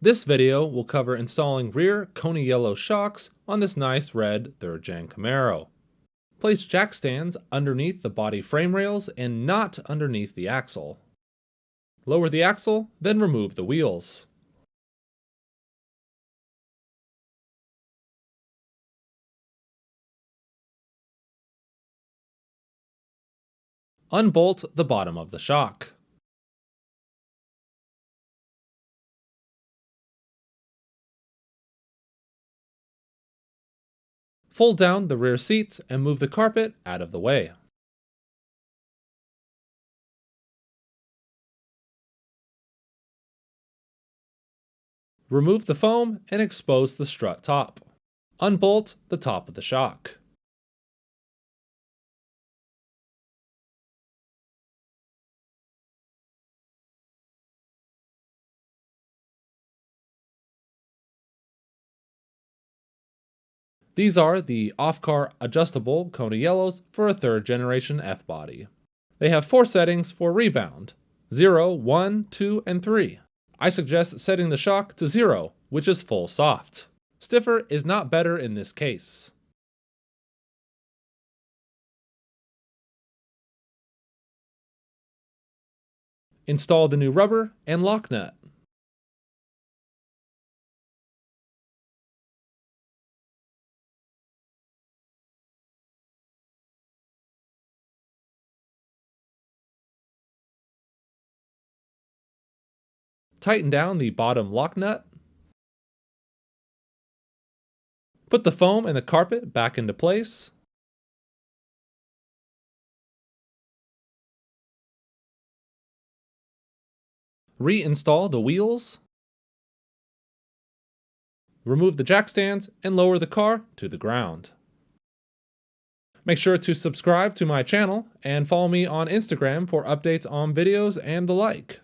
This video will cover installing rear Koni yellow shocks on this nice red 3rd Gen Camaro. Place jack stands underneath the body frame rails and not underneath the axle. Lower the axle, then remove the wheels. Unbolt the bottom of the shock. Fold down the rear seats and move the carpet out of the way. Remove the foam and expose the strut top. Unbolt the top of the shock. These are the off-car adjustable Koni Yellows for a 3rd generation F-body. They have 4 settings for rebound: 0, 1, 2, and 3. I suggest setting the shock to 0, which is full soft. Stiffer is not better in this case. Install the new rubber and lock nut. Tighten down the bottom lock nut. Put the foam and the carpet back into place. Reinstall the wheels. Remove the jack stands and lower the car to the ground. Make sure to subscribe to my channel and follow me on Instagram for updates on videos and the like.